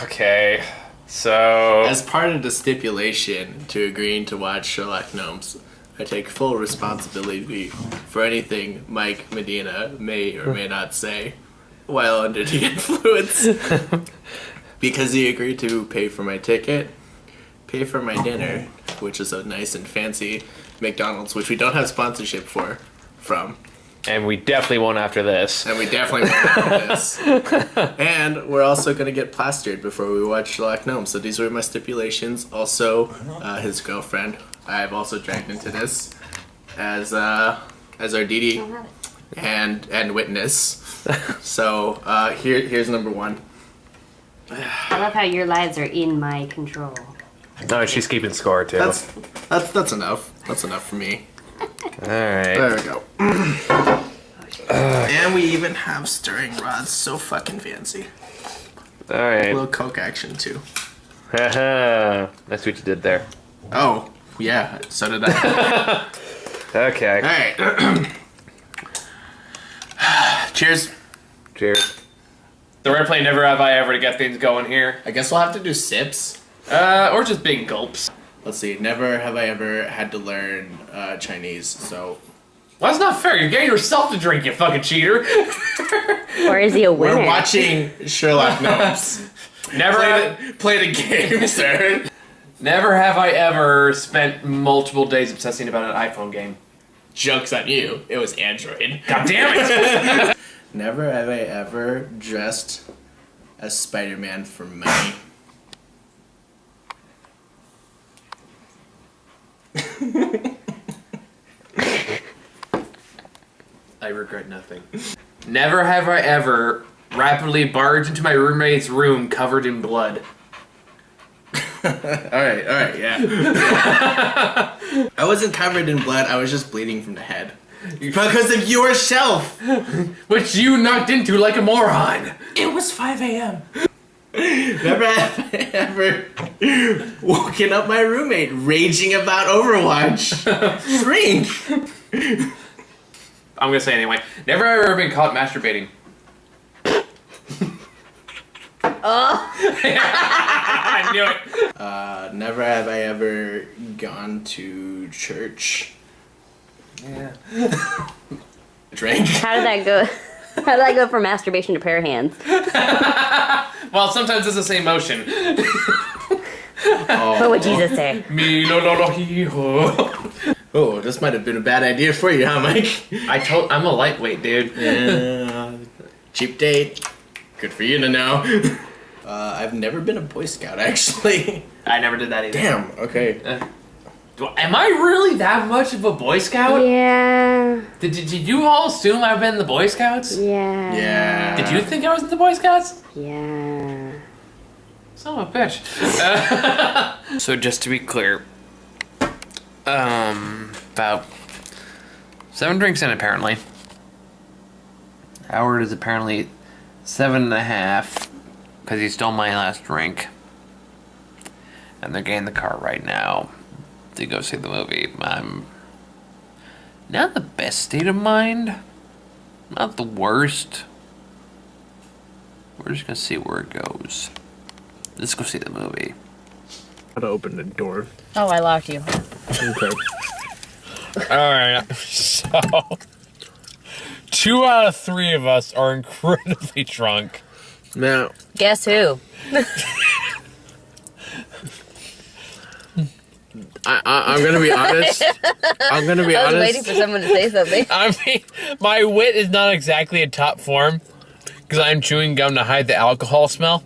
Okay, so... As part of the stipulation to agreeing to watch Sherlock Gnomes, I take full responsibility for anything Mike Medina may or may not say while under the influence. Because he agreed to pay for my ticket, pay for my dinner, which is a nice and fancy McDonald's, which we don't have sponsorship from. And we definitely won't after this. And we definitely won't after this. And we're also going to get plastered before we watch Sherlock Gnomes. So these were my stipulations. Also, his girlfriend, I've also dragged into this as our DD and witness. So here's number one. I love how your lives are in my control. No, she's keeping score too. That's enough. That's enough for me. Alright. There we go. And we even have stirring rods. So fucking fancy. Alright. A little Coke action too. Haha. That's what you did there. Oh, yeah. So did I. Okay. Alright. Cheers. Cheers. So we're playing Never Have I Ever to get things going here. I guess we'll have to do sips. Or just big gulps. Let's see. Never have I ever had to learn Chinese, so... Well, that's not fair. You're getting yourself to drink, you fucking cheater. Or is he a winner? We're watching Sherlock Gnomes. Play the game, sir. Never have I ever spent multiple days obsessing about an iPhone game. Joke's on you. It was Android. God damn it! Never have I ever dressed as Spider-Man for money. I regret nothing. Never have I ever rapidly barged into my roommate's room covered in blood. Alright, yeah. I wasn't covered in blood, I was just bleeding from the head. Because of your shelf! Which you knocked into like a moron! It was 5 a.m. Never have I ever woken up my roommate raging about Overwatch. Shrink! I'm gonna say anyway. Never have I ever been caught masturbating. Oh! I knew it! Never have I ever gone to church. Yeah. Drink. How did that go? How did that go from masturbation to prayer hands? Well, sometimes it's the same motion. What would Jesus say? Me no no no he ho. Oh, this might have been a bad idea for you, huh, Mike? I'm a lightweight, dude. Yeah. Cheap date. Good for you to know. I've never been a Boy Scout, actually. I never did that either. Damn, okay. Am I really that much of a Boy Scout? Yeah. Did you all assume I've been in the Boy Scouts? Yeah. Yeah. Did you think I was in the Boy Scouts? Yeah. Son of a bitch. So just to be clear, about 7 drinks in apparently. Howard is apparently 7.5 because he stole my last drink. And they're getting in the car right now to go see the movie. I'm not the best state of mind. Not the worst. We're just gonna see where it goes. Let's go see the movie. How to open the door. Oh, I locked you. Okay. Alright, so 2 out of 3 of us are incredibly drunk. Now, Guess who? I'm gonna be honest. I was waiting for someone to say something. I mean, my wit is not exactly in top form because I'm chewing gum to hide the alcohol smell.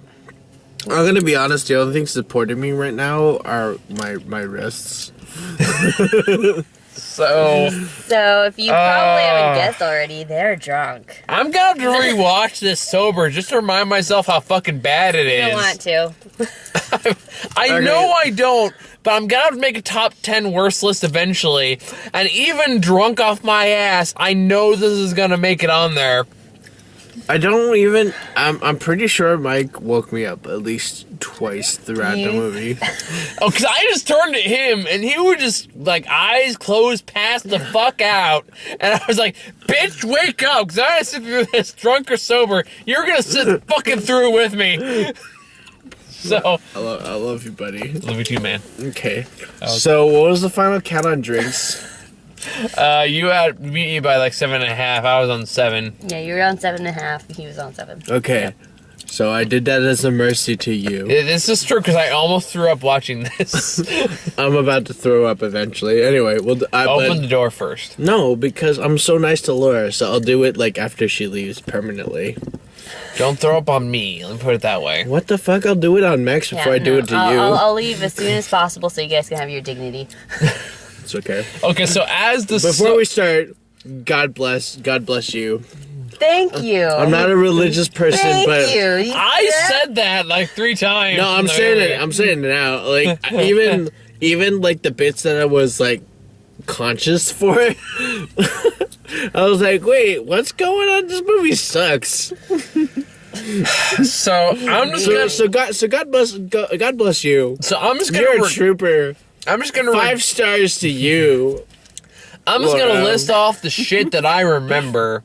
I'm gonna be honest. The only thing supporting me right now are my wrists. So if you probably haven't guessed already, they're drunk. I'm gonna have to rewatch this sober just to remind myself how fucking bad it You is. don't want to. I know I don't, but I'm gonna have to make a top 10 worst list eventually. And even drunk off my ass, I know this is gonna make it on there. I don't even. I'm pretty sure Mike woke me up at least twice throughout the movie. Oh, because I just turned to him, and he was just, like, eyes closed, passed the fuck out. And I was like, bitch, wake up, because I gotta sit through this, drunk or sober. You're gonna sit fucking through with me. So, I love you, buddy. love you too, man. Okay. So, what was the final count on drinks? You had beat me by like 7.5. I was on 7. Yeah, you were on 7.5. He was on 7. Okay. Yep. So I did that as a mercy to you. This is true because I almost threw up watching this. I'm about to throw up eventually. Anyway, Open the door first. No, because I'm so nice to Laura, so I'll do it like after she leaves permanently. Don't throw up on me. Let me put it that way. What the fuck? I'll do it on Max before I do it to you. I'll leave as soon as possible so you guys can have your dignity. It's okay. Okay, so as the Before we start, God bless you. Thank you. I'm not a religious person, Thank but you. I said that like 3 times. no, I'm saying it. I'm saying it now. Like even like the bits that I was like conscious for, I was like, wait, what's going on? This movie sucks. So I'm just gonna. So God bless you. So I'm just gonna. You're a trooper. I'm just gonna. 5 stars to you. I'm just Laura. gonna list off the shit that I remember,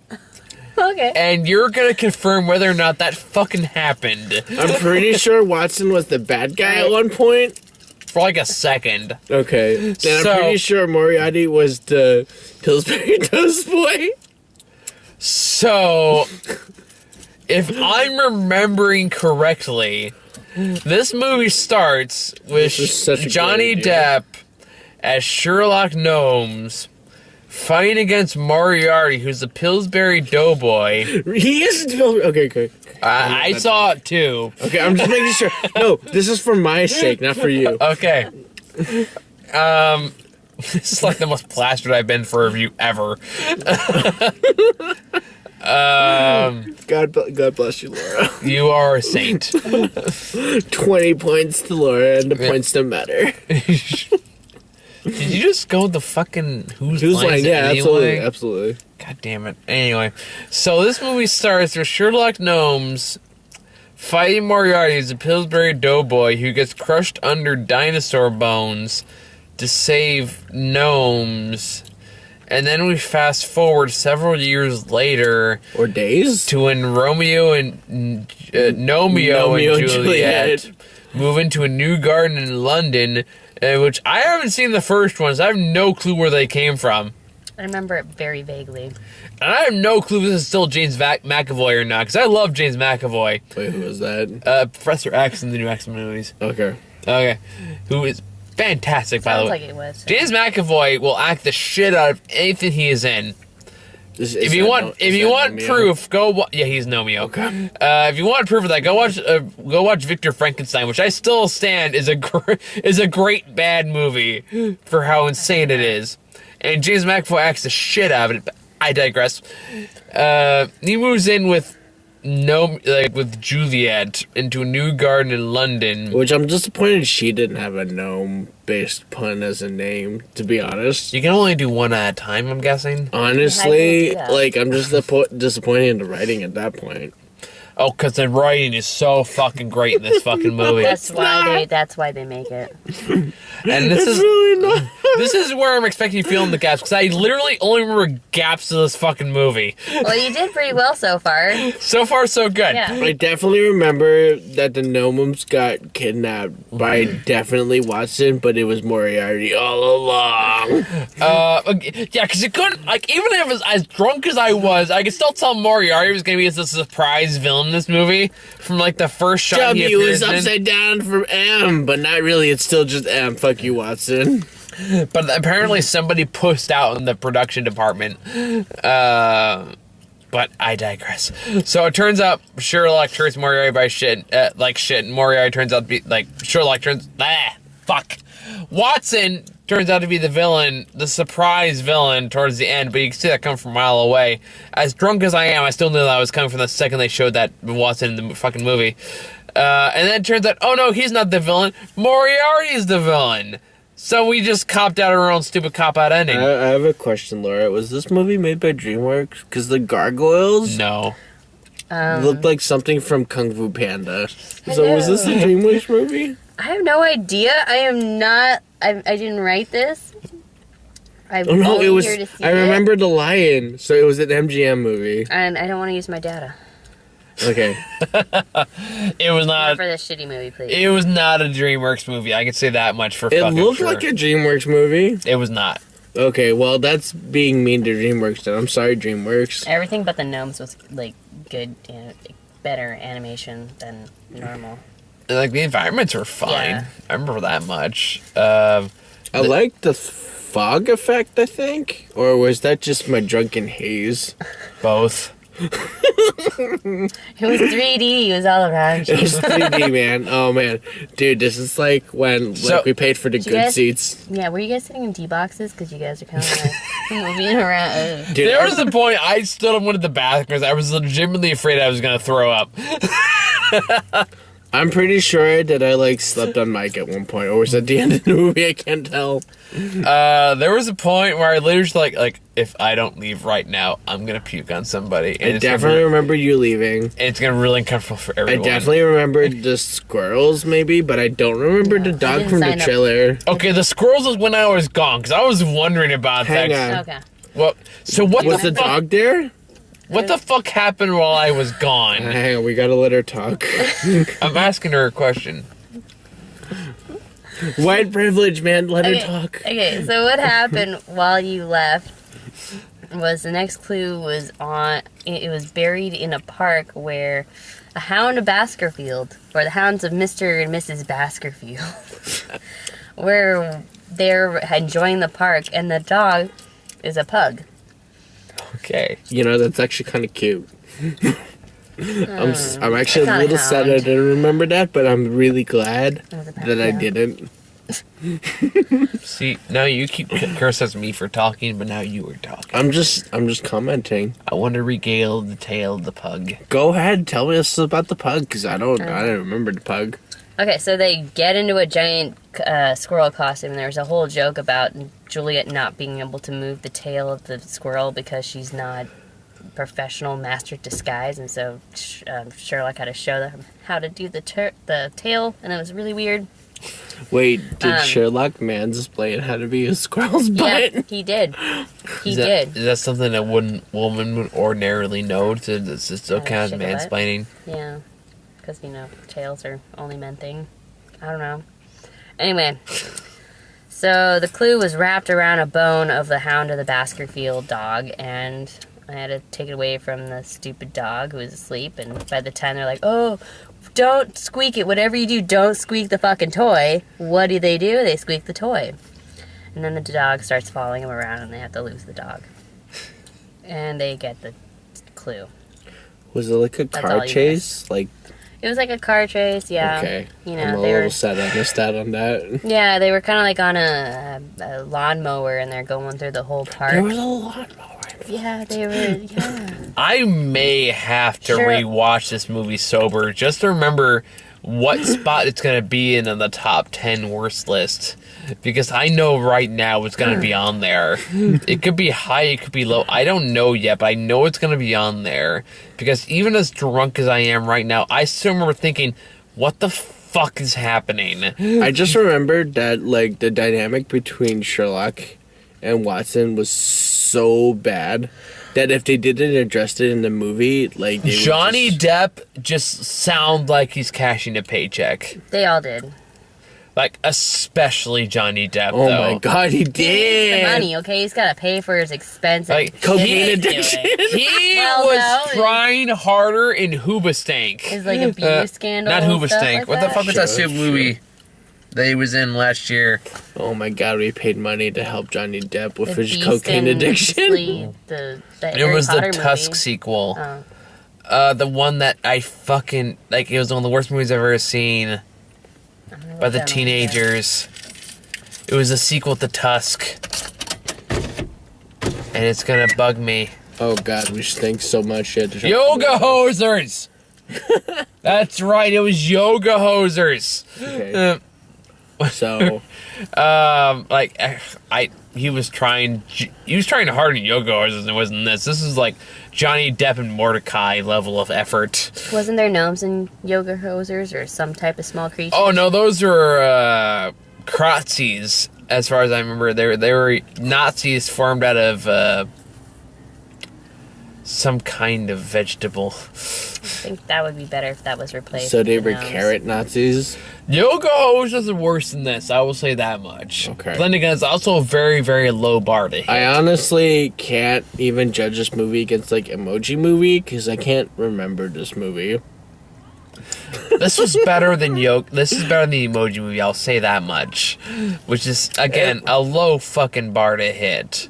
Okay. and you're gonna confirm whether or not that fucking happened I'm pretty sure Watson was the bad guy at one point. for like a second. Okay. Then So- I'm pretty sure Moriarty was the Pillsbury Toast Boy. So, if I'm remembering correctly, this movie starts with This is such a Johnny good idea. Depp as Sherlock Gnomes fighting against Moriarty, who's the Pillsbury Doughboy. He is okay. I saw it too. Okay, I'm just making sure. No, this is for my sake, not for you. Okay. This is like the most plastered I've been for a review ever. God bless you, Laura. You are a saint. 20 points to Laura, and the points don't matter. Did you just go with the fucking who's Who's line? lying? Yeah, Anyway? absolutely. God damn it. Anyway, so this movie starts with Sherlock Gnomes fighting Moriarty as a Pillsbury Doughboy who gets crushed under dinosaur bones to save gnomes. And then we fast forward several years later Or days? to when Romeo and Nomeo and Juliet move into a new garden in London, which I haven't seen the first one, so I have no clue where they came from. I remember it very vaguely. And I have no clue if this is still James McAvoy or not, because I love James McAvoy. Wait, who was that? Professor X in the new X-Men movies. Okay. Okay. Who is fantastic, by the Sounds way. like it was. James McAvoy will act the shit out of anything he is in. If you want proof, yeah, he's Nomeo. Okay. If you want proof of that, go watch Victor Frankenstein, which I still stand is a great bad movie for how insane it is. And James McAvoy acts the shit out of it. But I digress. He moves in with Juliet into a new garden in London. Which I'm disappointed she didn't have a gnome-based pun as a name, to be honest. You can only do one at a time, I'm guessing. Honestly, How do you do that? I'm just disappointed in the writing at that point. Oh, because the writing is so fucking great in this fucking movie. That's why they make it. And this is really not. this is where I'm expecting you to fill in the gaps, because I literally only remember gaps of this fucking movie. Well, you did pretty well so far. So far, so good. Yeah. I definitely remember that the gnomes got kidnapped by definitely Watson, but it was Moriarty all along. Yeah, because you couldn't, like, even if I was as drunk as I could still tell Moriarty was going to be the surprise villain in this movie from, like, the first shot he W appears is upside down from M, but not really. It's still just M. Fuck you, Watson. But apparently somebody pushed out in the production department. But I digress. So it turns out Sherlock treats Moriarty by shit, and Moriarty turns out to be, like, Watson turns out to be the villain, the surprise villain towards the end, but you can see that coming from a mile away. As drunk as I am, I still knew that was coming from the second they showed that Watson in the fucking movie. And then it turns out, oh no, he's not the villain. Moriarty's the villain. So we just copped out our own stupid cop-out ending. I have a question, Laura. Was this movie made by DreamWorks? Because the gargoyles No. looked like something from Kung Fu Panda. So was this a DreamWorks movie? I have no idea. I am not. I didn't write this. I'm Oh no, only it was. here to see I remember the lion, so it was an MGM movie. and I don't want to use my data. Okay. It was Not not. for this shitty movie, please. It was not a DreamWorks movie. I can say that much for It fucking looked sure. like a DreamWorks movie. It was not. Okay, well, that's being mean to DreamWorks, then. I'm sorry, DreamWorks. Everything but the gnomes was like good, better animation than normal. Like the environments were fine. Yeah. I remember that much. I liked the fog effect, I think. Or was that just my drunken haze? Both. It was 3D. It was all around It you. was 3D, man. Oh, man. Dude, this is like when So- we paid for the you good guys- seats. Yeah, were you guys sitting in D boxes? Because you guys are kind of like moving around. Dude, There was a point I stood on one of the bathrooms. I was legitimately afraid I was going to throw up. I'm pretty sure that I, like, slept on mic at one point. Or was it at the end of the movie? I can't tell. There was a point where I literally was like, if I don't leave right now, I'm going to puke on somebody. And I definitely remember you leaving. it's going to be really uncomfortable for I everyone. definitely remembered the squirrels, maybe, but I don't remember the I dog didn't from the sign up. trailer. Okay, the squirrels was when I was gone, because I was wondering about Hang that. on. Okay. Well, so what Was the the fuck? dog there? What the fuck happened while I was gone? Hang on, we gotta let her talk. I'm asking her a question. White privilege, man. Let her Okay. talk. Okay, so what happened while you left was the next clue was on. It was buried in a park where a hound of Baskerville, or the hounds of Mr. and Mrs. Baskerville, where they're enjoying the park, and the dog is a pug. Okay. You know, that's actually kind of cute. I'm actually It's a not a little sad I hound. didn't remember that, but I'm really glad It was a pug, that I yeah. didn't. See, now you keep criticizing me for talking, but now you were talking. I'm just commenting. I want to regale the tale of the pug. Go ahead, tell me us about the pug, because I don't remember the pug. Okay, so they get into a giant squirrel costume, and there's a whole joke about Juliet not being able to move the tail of the squirrel because she's not professional master at disguise, and so Sherlock had to show them how to do the tail, and it was really weird. Wait, did Sherlock mansplain how to be a squirrel's butt? Yeah, he did. He Is did. that something a woman would ordinarily know? Does it still count as shake a butt? mansplaining? Yeah, because tails are only men thing. I don't know. Anyway, so the clue was wrapped around a bone of the hound of the Baskerville dog, and I had to take it away from the stupid dog who was asleep. And by the time they're like, "Oh, don't squeak it! Whatever you do, don't squeak the fucking toy." What do? They squeak the toy, and then the dog starts following them around, and they have to lose the dog, and they get the clue. Was it like a That's car all you chase? Like, It was like a car chase, yeah. okay. You know, I'm a they were little sad I missed out on that. yeah, they were kind of like on a lawnmower, and they're going through the whole park. There was a lawnmower. Yeah, they were. Yeah, I may have to Sure. rewatch this movie sober just to remember what spot it's going to be in the top 10 worst list. Because I know right now it's going to be on there. It could be high, it could be low. I don't know yet, but I know it's going to be on there. Because even as drunk as I am right now, I still remember thinking, what the fuck is happening? I just remembered that, like, the dynamic between Sherlock and Watson was so bad that if they didn't address it in the movie, like, they would Johnny just- Depp just sounds like he's cashing a paycheck. they all did. Like, especially Johnny Depp, Oh though. my god, he The did! money, okay? He's got to pay for his expenses. Like, Cocaine He- addiction. He Well, was no, trying harder in Hoobastank. His like abuse scandal. Not and stuff Hoobastank. like What the that. fuck was that Sure, stupid movie that he was in last year? Oh my god, we paid money to help Johnny Depp with The his Beast cocaine and addiction. Sleep, the It Harry was the Potter Tusk movie. sequel. Oh. The one that I fucking like. It was one of the worst movies I've ever seen I don't know by what the that movie is. teenagers. It was a sequel to Tusk, and it's gonna bug me. Oh god, we stink so much shit. Yoga hosers. That's right. It was yoga hosers. Okay. So, He was trying harder in yoga hosers than it was in this. This is like Johnny Depp and Mordecai level of effort. Wasn't there gnomes and yoga hosers or some type of small creature? Oh no, those were Nazis. As far as I remember, they were Nazis formed out of some kind of vegetable. I think that would be better if that was replaced. So they with were gnomes. carrot Nazis. Yoga Hose is worse than this. I will say that much. Okay. But then again, it's also a very, very low bar to hit. I honestly can't even judge this movie against like Emoji Movie because I can't remember this movie. This was better than This is better than the Emoji Movie. I'll say that much. Which is again a low fucking bar to hit.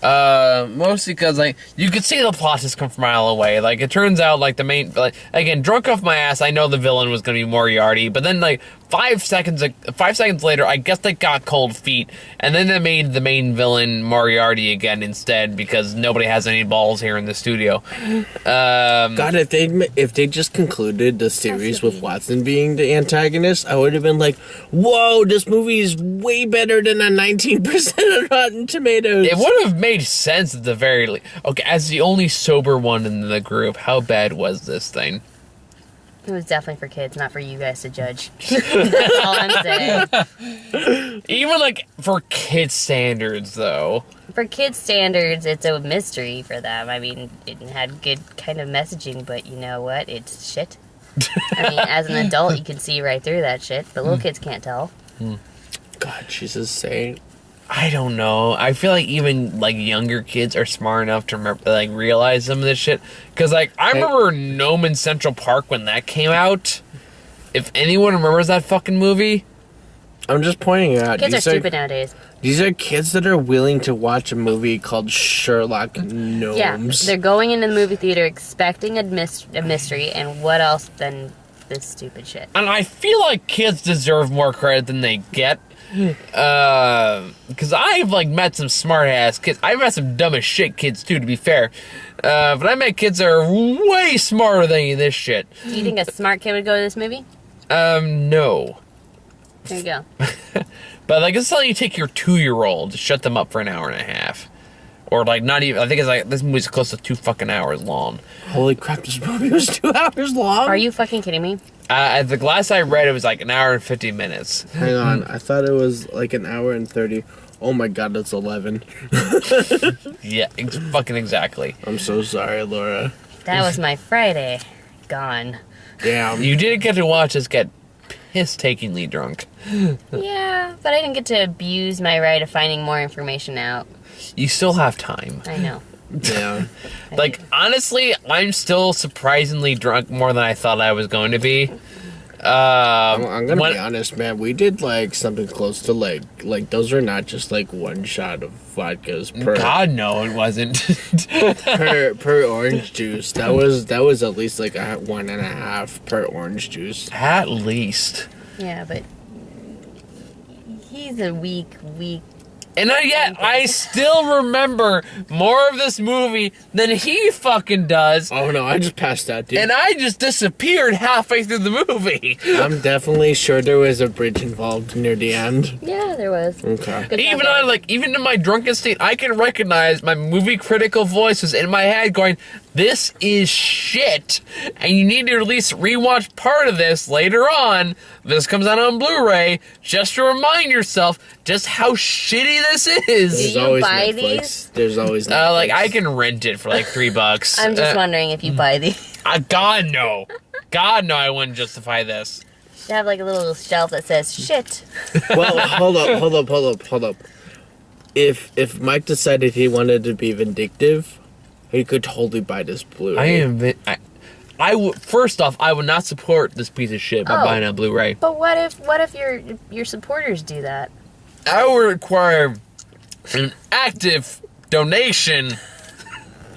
Mostly because like you could see the plot just come from a mile away. Like it turns out like the main again drunk off my ass. I know the villain was gonna be Moriarty, but then like 5 seconds later, I guess they got cold feet, and then they made the main villain Moriarty again instead because nobody has any balls here in the studio. God, if they just concluded the series with Watson being the antagonist, I would have been like, "Whoa, this movie is way better than a 19% on Rotten Tomatoes." It would have made sense at the very least. Okay, as the only sober one in the group, how bad was this thing? It was definitely for kids, not for you guys to judge. That's all I'm saying. Even like for kid standards, though. For kids' standards, it's a mystery for them. I mean, it had good kind of messaging, but you know what? It's shit. I mean, as an adult, you can see right through that shit, but little kids can't tell. God, Jesus saint. I don't know. I feel like even like younger kids are smart enough to remember, like realize some of this shit. Because like I remember Gnome in Central Park when that came out. If anyone remembers that fucking movie, I'm just pointing out. Kids are stupid nowadays. These are kids that are willing to watch a movie called Sherlock Gnomes. Yeah, they're going into the movie theater expecting a mystery, and what else than this stupid shit? and I feel like kids deserve more credit than they get. Because I've like met some smart ass kids. I've met some dumb as shit kids too, to be fair. But I met kids that are way smarter than this shit. Do you think a smart kid would go to this movie? No. There you go. But like, it's how you take your 2-year-old, shut them up for an hour and a half. Or like, not even, I think it's like, this movie's close to 2 fucking hours long. Holy crap, this movie was 2 hours long? Are you fucking kidding me? At the last I read, it was like an hour and 50 minutes. Hang on, I thought it was like an hour and 30. Oh my god, that's 11. Yeah, fucking exactly. I'm so sorry, Laura. That was my Friday. Gone. Damn. You did get to watch us get piss-takingly drunk. Yeah, but I didn't get to abuse my right of finding more information out. You still have time. I know. Damn. Like, honestly, I'm still surprisingly drunk more than I thought I was going to be. I'm gonna be honest, man. We did like something close to like those are not just like one shot of vodkas per God, no, it wasn't. per orange juice. That was at least like a 1.5 per orange juice. At least. Yeah, but he's a weak. And yet, I still remember more of this movie than he fucking does. Oh no, I just passed out, dude. And I just disappeared halfway through the movie. I'm definitely sure there was a bridge involved near the end. Yeah, there was. Okay. Good Even job, even in my drunken state, I can recognize my movie critical voice was in my head going, "This is shit, and you need to at least rewatch part of this later on. This comes out on Blu-ray just to remind yourself just how shitty this is." There's you always buy Netflix. these? There's always Netflix. Like I can rent it for like $3. I'm just wondering if you buy these. God no, I wouldn't justify this. You have like a little shelf that says shit. Well, hold up. If Mike decided he wanted to be vindictive, he could totally buy this Blu-ray. I would. First off, I would not support this piece of shit by buying it on Blu-ray. But what if your supporters do that? I would require an active donation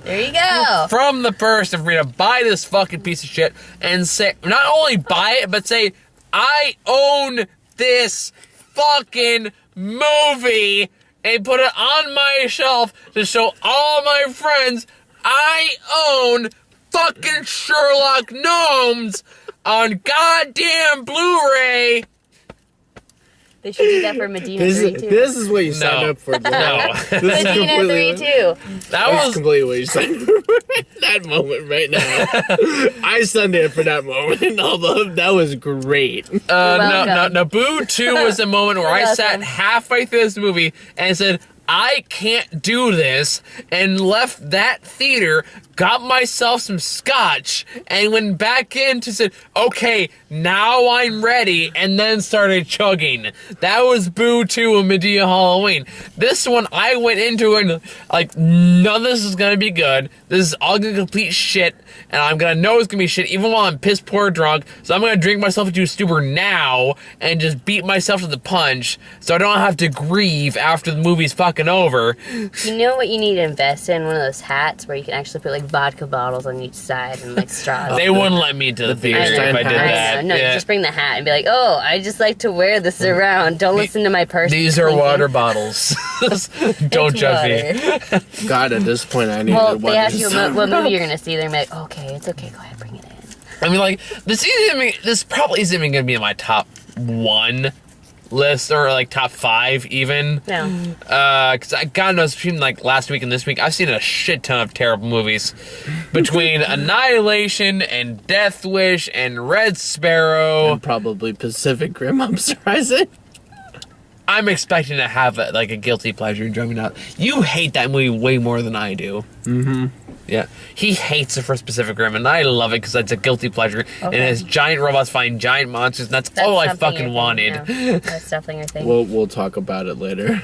There you go. from the person for me to buy this fucking piece of shit and say, not only buy it, but say, I own this fucking movie, and put it on my shelf to show all my friends I own fucking Sherlock Gnomes on goddamn Blu-ray. They should do that for Medina 3 too. This is what you signed No. up for. Laura. No. This is Medina 3 too. That That's was completely what you signed up for in that moment right now. I signed in for that moment, although that was great. no, welcome. Naboo 2 was the moment where I You're sat welcome. halfway through this movie and said, I can't do this, and left that theater, got myself some scotch, and went back in to say, okay, now I'm ready, and then started chugging. That was Boo 2 of Medea Halloween. This one, I went into it like, none of this is gonna be good. This is all gonna complete shit, and I'm gonna know it's gonna be shit even while I'm piss poor drunk, so I'm gonna drink myself into a stupor now, and just beat myself to the punch, so I don't have to grieve after the movie's fucking over. You know what you need to invest in? One of those hats where you can actually put like vodka bottles on each side and like straws. They wouldn't let me into the theater if I did that. No, Yeah. just bring the hat and be like, oh, I just like to wear this around. Don't listen to my person. These are water bottles. Don't It's judge me. water. God, at this point, I need Well, to they ask watch you this. what movie you're gonna see. They're like, okay, it's okay. Go ahead, bring it in. I mean, like, this probably isn't even going to be in my top 1 list, or like top 5 even. No. Because God knows, between like last week and this week, I've seen a shit ton of terrible movies. Between Annihilation and Death Wish and Red Sparrow. And probably Pacific Rim, I'm surprising. I'm expecting to have like a guilty pleasure drumming out. You hate that movie way more than I do. Mm-hmm. Yeah. He hates the first Pacific Rim, and I love it because it's a guilty pleasure. And it has giant robots fighting giant monsters, and that's all I something fucking your thing, wanted. yeah. That's definitely your thing. We'll talk about it later.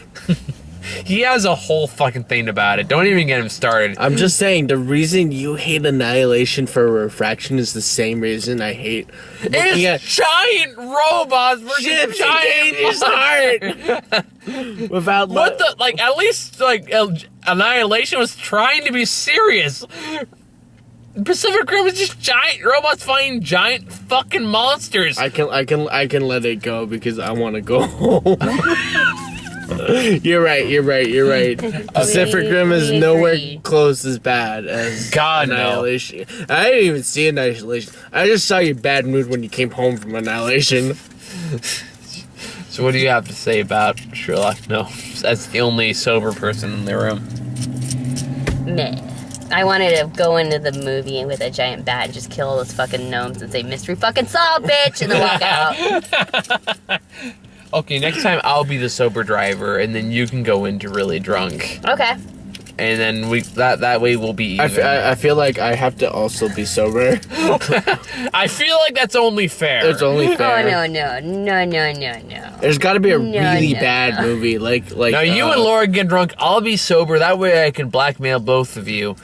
He has a whole fucking thing about it. Don't even get him started. I'm just saying, the reason you hate Annihilation for Refraction is the same reason I hate looking at It's giant robots versus Chips giant his heart. Without What the, like, at least, like, Annihilation was trying to be serious. Pacific Rim is just giant robots fighting giant fucking monsters. I can let it go because I want to go home. You're right. Pacific Rim is we nowhere agree. close as bad as God, no. Annihilation. I didn't even see Annihilation. I just saw your bad mood when you came home from Annihilation. So what do you have to say about Sherlock Gnomes as the only sober person in the room? Meh. I wanted to go into the movie with a giant bat and just kill all those fucking gnomes and say, mystery fucking solved, bitch, and then walk out. Okay, next time I'll be the sober driver, and then you can go into really drunk. Okay. And then that way we'll be even. I feel like I have to also be sober. I feel like that's only fair. It's only fair. Oh, no. There's got to be a No, really no, bad no. movie like. Now you and Laura get drunk. I'll be sober. That way I can blackmail both of you.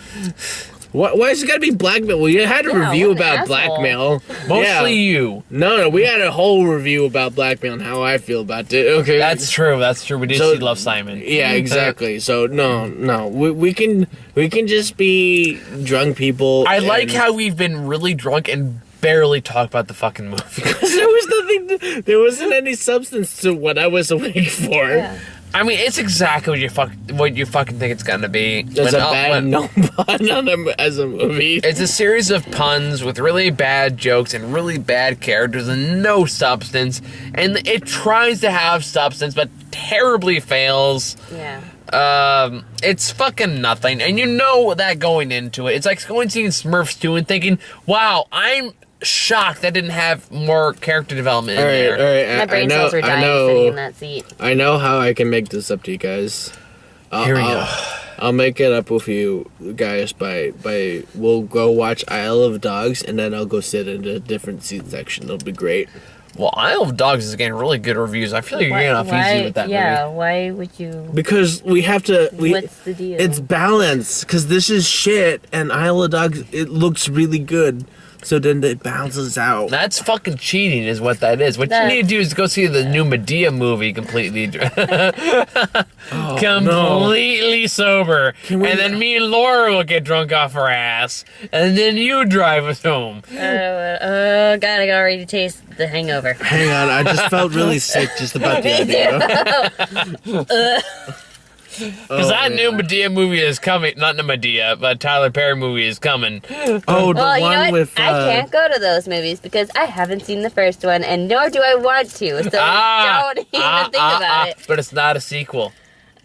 Why is it got to be blackmail? We had a Yeah, review what an about asshole. blackmail. Mostly Yeah. you. No, we had a whole review about blackmail and how I feel about it. Okay, That's true. We did So- see Love, Simon. Yeah, exactly. So no, we can just be drunk people. I like and- how we've been really drunk and barely talk about the fucking movie. there was nothing. There wasn't any substance to what I was awake for. Yeah. I mean, it's exactly what you fucking think it's gonna be. There's a bad no pun on them as a movie. It's a series of puns with really bad jokes and really bad characters and no substance. And it tries to have substance, but terribly fails. Yeah. It's fucking nothing. And you know that going into it. It's like going seeing Smurfs 2 and thinking, wow, I'm shocked that didn't have more character development in there. All right. My brain I know, cells were I dying sitting in know, that seat. I know how I can make this up to you guys. Here we go. I'll make it up with you guys by we'll go watch Isle of Dogs and then I'll go sit in a different seat section. It'll be great. Well, Isle of Dogs is getting really good reviews. I feel like you're getting off easy with that yeah, movie. why would you... Because we have to. What's the deal? It's balance. Because this is shit, and Isle of Dogs it looks really good. So then it balances out. That's fucking cheating is what that is. What That- you need to do is go see the new Medea movie completely Oh, completely sober. we- And then me and Laura will get drunk off her ass. And then you drive us home. God, I got ready to taste the hangover. Hang on, I just felt really sick just about the idea. Because that new Medea movie is coming. Not the Medea, but Tyler Perry movie is coming. Oh, the Well, you one know what? with. I can't go to those movies because I haven't seen the first one, and nor do I want to. So don't even think about it. But it's not a sequel.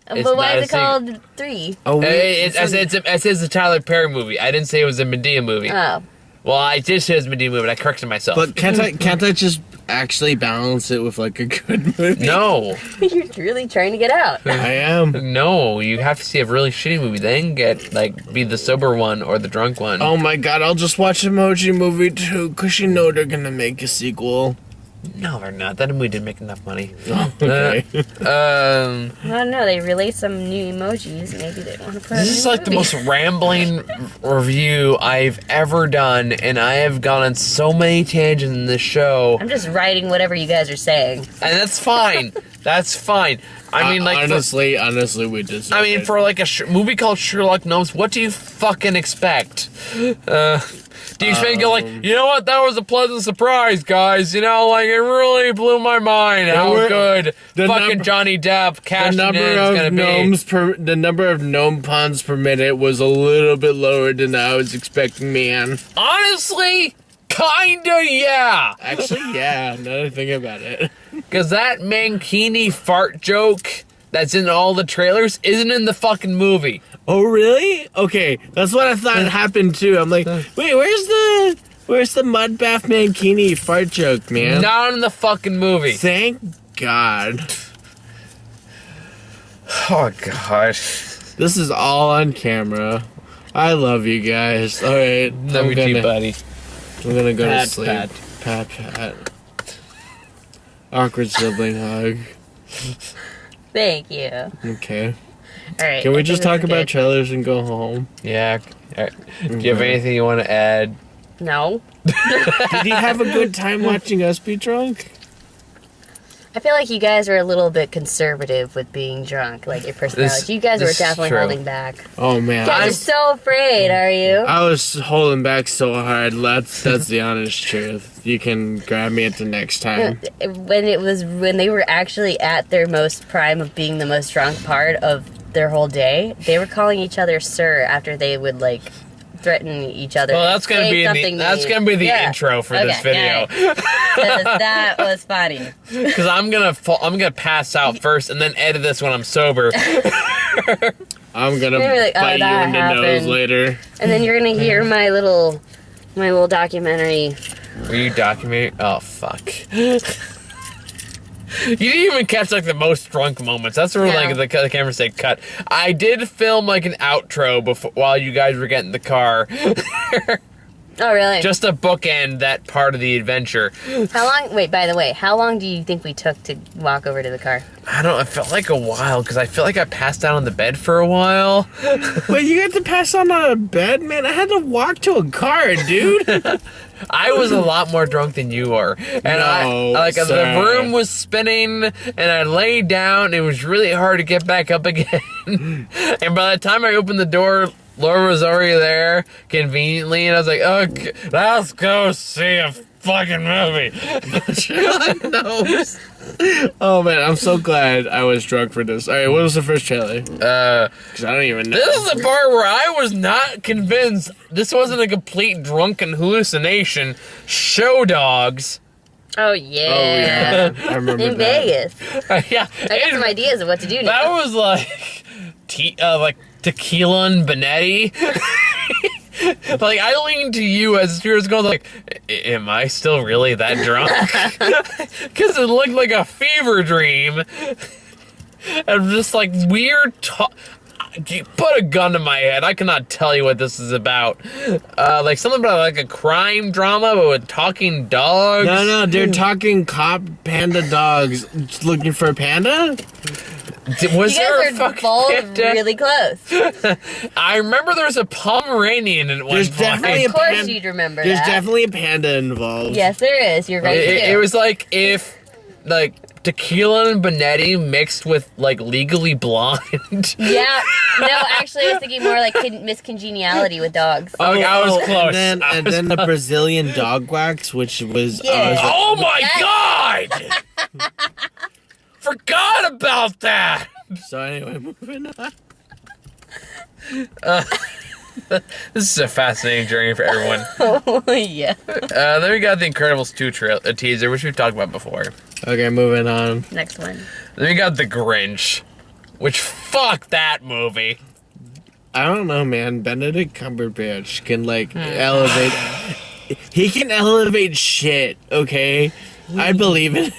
It's But why not is it a called 3? Oh, It says the Tyler Perry movie. I didn't say it was a Medea movie. Oh. Well, I did say it was a Medea movie, but I corrected myself. But can't I just actually balance it with like a good movie. No. You're really trying to get out. I am. No, you have to see a really shitty movie, then be the sober one or the drunk one. Oh my god, I'll just watch Emoji Movie 2 because you know they're gonna make a sequel. No, they're not. That movie didn't make enough money. Okay. I don't know. They released some new emojis. Maybe they want to put. This is like the most rambling review I've ever done, and I have gone on so many tangents in this show. I'm just writing whatever you guys are saying. And that's fine. That's fine. I mean, like, honestly, we deserve I mean, it. for like a movie called Sherlock Gnomes, what do you fucking expect? Do you expect to go like, you know what? That was a pleasant surprise, guys. You know, like it really blew my mind how good fucking Johnny Depp cashing in is gonna be. The number of gnome puns per minute was a little bit lower than I was expecting, man. Honestly, kinda, yeah. Actually, yeah. Now that I think about it. Because that Mankini fart joke that's in all the trailers isn't in the fucking movie. Oh, really? Okay, that's what I thought happened too. I'm like, wait, where's the mud bath mankini fart joke, man? Not in the fucking movie. Thank God. Oh, God. This is all on camera. I love you guys. All right, Love you too, buddy. I'm gonna go Pat, to sleep. pat. Pat. Awkward sibling hug. Thank you. Okay. All right. Can we I just think talk this is about good. trailers and go home? Yeah. All right. Do you have anything you want to add? No. Did you have a good time watching us be drunk? I feel like you guys are a little bit conservative with being drunk, like your personality. You guys were this is definitely true. holding back. Oh man, You guys are so afraid, are you? I was holding back so hard. That's the honest truth. You can grab me at the next time. When they were actually at their most prime of being the most drunk part of their whole day, they were calling each other sir after they would like threaten each other. Well, that's gonna say be something mean. the Yeah. intro for this Okay, video. 'Cause that was funny. Because I'm gonna pass out first and then edit this when I'm sober. I'm gonna They were like, oh, bite you that in the nose happened. later. And then you're gonna hear my little documentary. Were you documenting? Oh fuck. You didn't even catch like the most drunk moments. That's where No. like the camera said cut. I did film like an outro before while you guys were getting the car, Oh, really? just to bookend that part of the adventure. How long? Wait, by the way, how long do you think we took to walk over to the car? I don't know. It felt like a while because I feel like I passed out on the bed for a while. Wait, you got to pass on a bed, man? I had to walk to a car, dude. I was a lot more drunk than you were, and No, the sir. room was spinning, and I laid down. And it was really hard to get back up again. And by the time I opened the door, Laura was already there, conveniently, and I was like, "Okay, let's go see a fucking movie." Sherlock Gnomes. Oh man, I'm so glad I was drunk for this. All right, what was the first trailer? Because I don't even know. This is the part where I was not convinced this wasn't a complete drunken hallucination. Show dogs. Oh yeah. Oh yeah, I remember In that. Vegas. Yeah, I got some ideas of what to do that now. was like, tequila and Benetti. Like, I leaned to you as you was going like, am I still really that drunk? Because it looked like a fever dream. And just like weird you put a gun to my head. I cannot tell you what this is about. Like something about like a crime drama, but with talking dogs. No, they're talking cop panda dogs looking for a panda. Was You there a guys are fucking both panda? really close. I remember there was a Pomeranian at one There's point. definitely Of course panda- you'd remember There's that. definitely a panda involved. Yes, there is. You're right. It was like if like tequila and Benetti mixed with like Legally Blonde. Yeah. No, actually, I was thinking more like Miss Congeniality with dogs. Okay, I was close. And then the Brazilian dog wax, which was Yeah. Oh my god! Forgot about that. so anyway, moving on. This is a fascinating journey for everyone. Oh, yeah. Then we got the Incredibles 2 teaser, which we've talked about before. Okay, moving on. Next one. Then we got the Grinch, which fuck that movie. I don't know, man. Benedict Cumberbatch can like elevate. He can elevate shit. Okay. I believe it.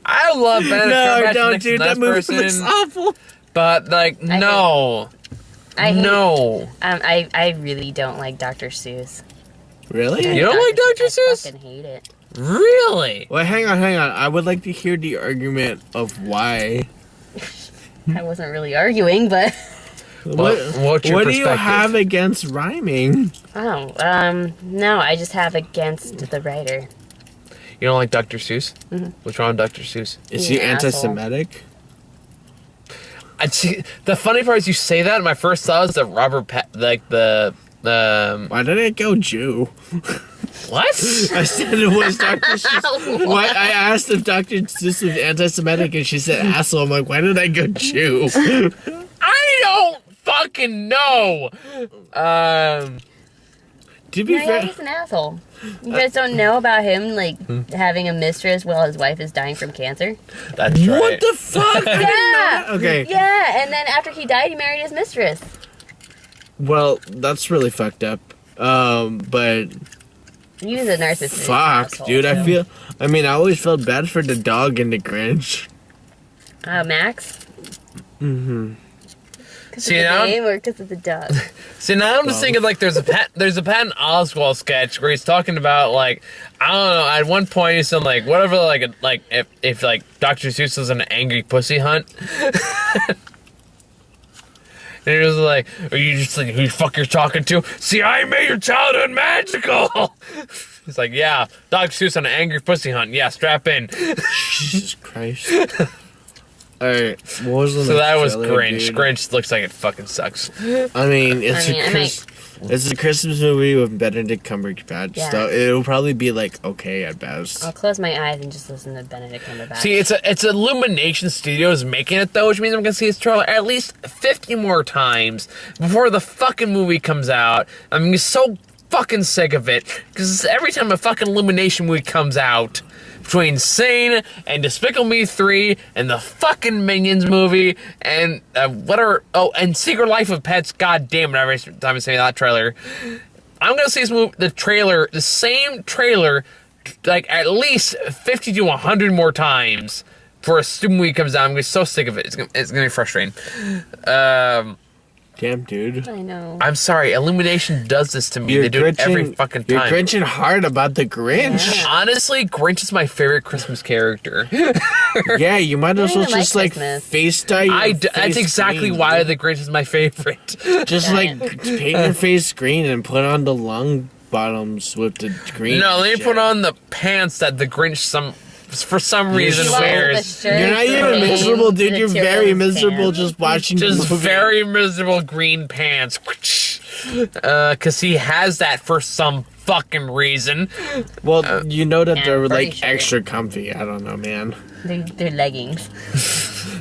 I love Benedict No, Cumberbatch don't, next to dude. this That movie person, looks awful. but like, no, I hate, no. I really don't like Dr. Seuss. Really? You don't like Dr. I Seuss? fucking hate it. Really? Well, hang on. I would like to hear the argument of why. I wasn't really arguing, but What's your What do you perspective? have against rhyming? no, I just have against the writer. You don't like Dr. Seuss? Mm-hmm. What's wrong with Dr. Seuss? Is He's he an asshole. anti-Semitic? I'd see, the funny part is you say that, and my first thought was that Why did I go Jew? what? I said it was Dr. Seuss. Why? I asked if Dr. Seuss was anti-Semitic, and she said asshole. I'm like, why did I go Jew? I don't fucking know. To be Yeah, fair, he's an asshole. You guys don't know about him, like, having a mistress while his wife is dying from cancer? That's right. what the fuck? Yeah! Okay. Yeah, and then after he died, he married his mistress. Well, that's really fucked up. But He was a narcissist. fuck, asshole, dude. so. I always felt bad for the dog in the Grinch. Max? Mm-hmm. Because See, of the now- name or because of the dog? See, now I'm just thinking like there's a Patton Oswalt sketch where he's talking about like I don't know. At one point he said like whatever like if like Dr. Seuss was an angry pussy hunt. And he was like, are you just like, who the fuck you're talking to? See, I made your childhood magical. He's like, yeah, Dr. Seuss on an angry pussy hunt. Yeah, strap in. Jesus Christ. Alright, what was the So next that was trailer, Grinch. dude? Grinch looks like it fucking sucks. I mean, it's I a Christmas movie with Benedict Cumberbatch, Yeah. so it'll probably be like okay at best. I'll close my eyes and just listen to Benedict Cumberbatch. See, it's Illumination Studios making it though, which means I'm gonna see his trailer at least 50 more times before the fucking movie comes out. I'm so fucking sick of it because every time a fucking Illumination movie comes out, between Sane and Despicable Me 3 and the fucking Minions movie and and Secret Life of Pets, god damn it, every time I say that trailer, I'm gonna see this movie, the same trailer, like at least 50 to 100 more times before a stupid movie comes out. I'm gonna be so sick of it. It's gonna be frustrating. Damn, dude. I know. I'm sorry, Illumination does this to me. They do it every fucking time. You're grinching hard about the Grinch. Yeah. Honestly, Grinch is my favorite Christmas character. Yeah, you might as I well don't even just like like Christmas. face dye your That's face exactly green, why dude. the Grinch is my favorite. Just like paint your face green and put on the long bottoms with the green. No, let me shit. put on the pants that the Grinch for some reason You want wears. You're not even miserable, dude. You're very miserable just watching Just the movie. very miserable green pants. Cause he has that for some fucking reason. Well, you know that Yeah, they're I'm pretty like sure. extra comfy. I don't know, man. They're leggings.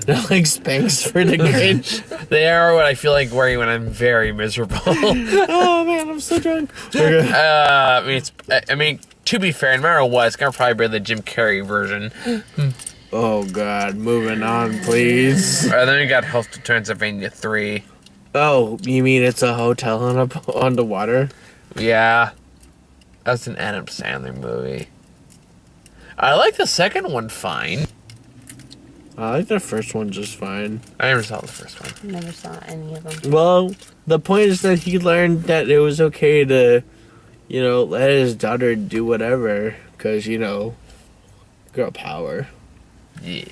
They're like Spanx for the Grinch. They are what I feel like wearing when I'm very miserable. Oh man, I'm so drunk. Okay. I mean, to be fair, no matter what, it's gonna probably be the Jim Carrey version. Oh god, moving on, please. Then we got Hostel Transylvania 3. Oh, you mean it's a hotel on the water? Yeah. That's an Adam Sandler movie. I like the second one fine. I like the first one just fine. I never saw the first one. Never saw any of them. Well, the point is that he learned that it was okay to, let his daughter do whatever, because, girl power. Yeah.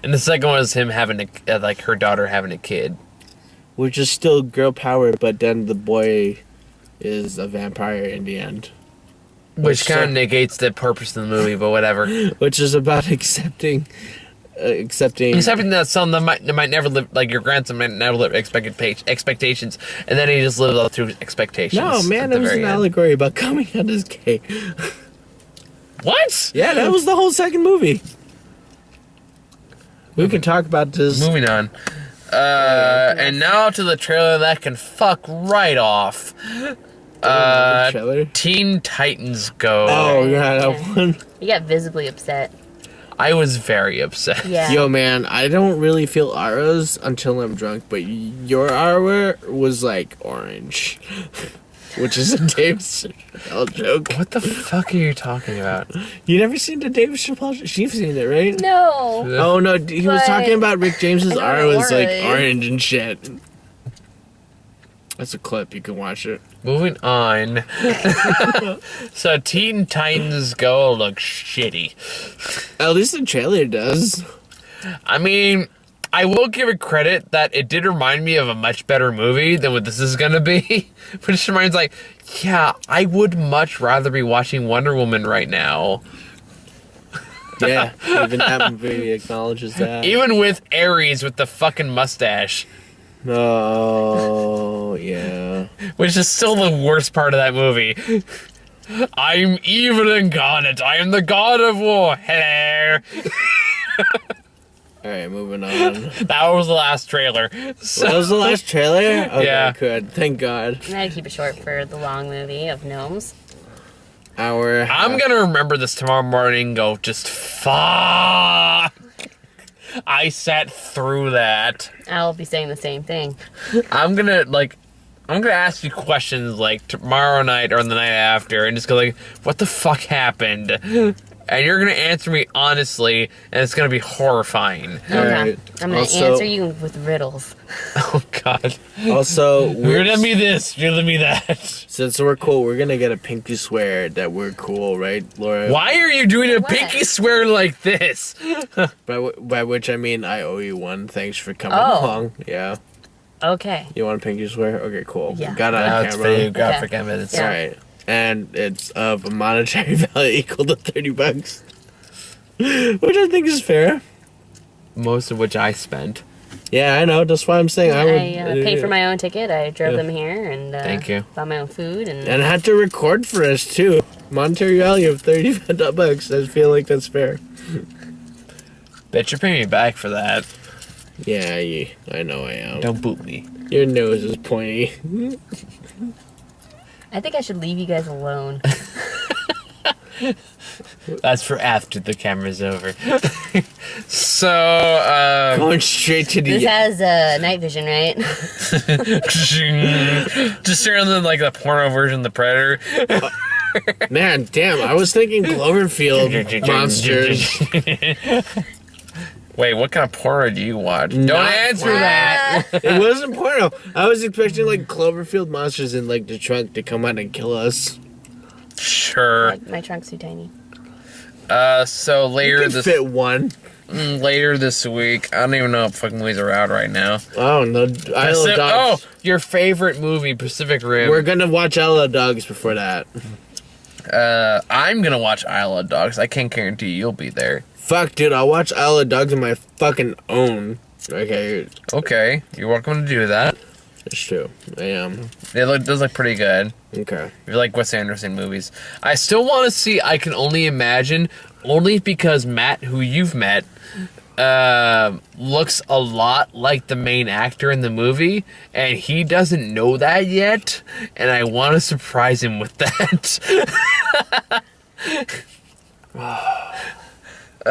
And the second one was him having her daughter having a kid. Which is still girl power, but then the boy is a vampire in the end. Which kind of negates the purpose of the movie, but whatever. Which is about accepting. Accepting that son that might never live, like your grandson might never live expectations, and then he just lives up to expectations. No, man, at it the was an very end. allegory about coming out as gay. What? Yeah, that was the whole second movie. We can talk about this. Moving on. And now to the trailer that can fuck right off. Trailer. Teen Titans Go. Oh, yeah, that one. He got visibly upset. I was very upset. Yeah. Yo, man, I don't really feel auras until I'm drunk, but your aura was like orange. which is a Dave Chappelle joke. What the fuck are you talking about? You never seen the Dave Chappelle joke? You've seen it, right? No. Oh no, he was But talking about Rick James's I know art was like orange. orange and shit. That's a clip. You can watch it. Moving on. So Teen Titans Go looks shitty. At least the trailer does. I mean, I will give it credit that it did remind me of a much better movie than what this is gonna be. Which reminds, like, yeah, I would much rather be watching Wonder Woman right now. Yeah, even that movie acknowledges that. Even with Ares with the fucking mustache. Oh, yeah. Which is still the worst part of that movie. I'm evil incarnate. I am the god of war. Hello. Alright, moving on. That was the last trailer. So, That was the last trailer? Okay, Yeah. good. Thank God. I'm gonna keep it short for the long movie of gnomes. I'm gonna remember this tomorrow morning and go, just fuck. I sat through that. I'll be saying the same thing. I'm gonna ask you questions like tomorrow night or the night after and just go like, what the fuck happened? And you're gonna answer me honestly, and it's gonna be horrifying. Okay. Alright. I'm gonna Also- answer you with riddles. Oh god. Also, You're gonna be this, you're gonna be that. since we're cool, we're gonna get a pinky swear that we're cool, right, Laura? Why are you doing a What? pinky swear like this? By which I mean I owe you one. Thanks for coming Oh. along. Yeah. Okay. You want a pinky swear? Okay, cool. Yeah. Got it on That's camera. video. God Okay. forget it. It's Yeah. Alright. And it's of a monetary value equal to $30. Which I think is fair. most of which I spent. Yeah, I know. That's why I'm saying I would. Paid for my own ticket. I drove Yeah. them here and Thank you. bought my own food and And had to record for us too. Monetary value of $30. I feel like that's fair. Bet you're paying me back for that. Yeah, I know I am. Don't boot me. Your nose is pointy. I think I should leave you guys alone. That's for after the camera's over. So, Going straight to the. This has night vision, right? just turning like the porno version of the Predator. Man, damn! I was thinking Cloverfield monsters. Wait, what kind of porno do you watch? Don't Not answer porno. that. It wasn't porno. I was expecting like Cloverfield monsters in like the trunk to come out and kill us. Sure. My trunk's too tiny. So You later could this fit one. later this week, I don't even know what fucking movies are out right now. Oh no! Isle of Dogs. Your favorite movie, Pacific Rim. We're gonna watch Isle of Dogs before that. I'm gonna watch Isle of Dogs. I can't guarantee you'll be there. Fuck, dude! I'll watch Isle of Dogs on my fucking own. Okay, Okay, you're welcome to do that. it's true. I am. It does look pretty good. Okay. If you like Wes Anderson movies. I still want to see I Can Only Imagine, only because Matt, who you've met, looks a lot like the main actor in the movie, and he doesn't know that yet, and I want to surprise him with that.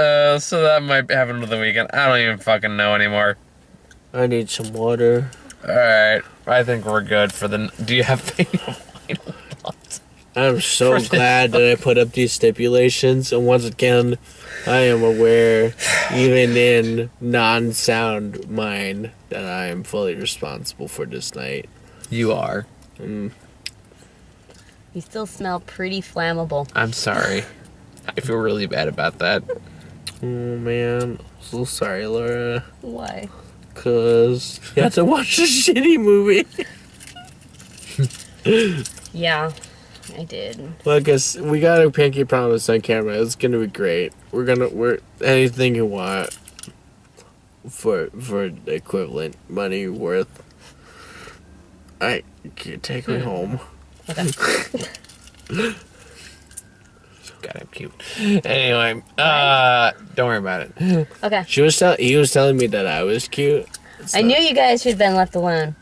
So that might happen over the weekend. I don't even fucking know anymore. I need some water. Alright, I think we're good for the... Do you have any final thoughts? I'm so For this- glad that I put up these stipulations, and once again, I am aware, even in non-sound mind, that I am fully responsible for this night. You are. You still smell pretty flammable. I'm sorry. I feel really bad about that. Oh man, so sorry, Laura. Why? 'Cause you have to watch a shitty movie. Yeah, I did. Well, I guess we got a pinky promise on camera. It's gonna be great. We're anything you want for the equivalent money worth. I take me home. Okay. God, I'm cute. Anyway, don't worry about it. Okay. He was telling me that I was cute. I knew you guys should have been left alone.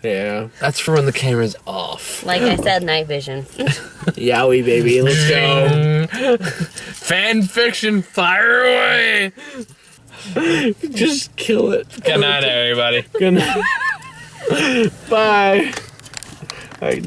Yeah. That's for when the camera's off. Like I said, night vision. Yowie, baby. Let's go. Fan fiction, fire away! Just kill it. Good night, everybody. Good night. Bye. All right,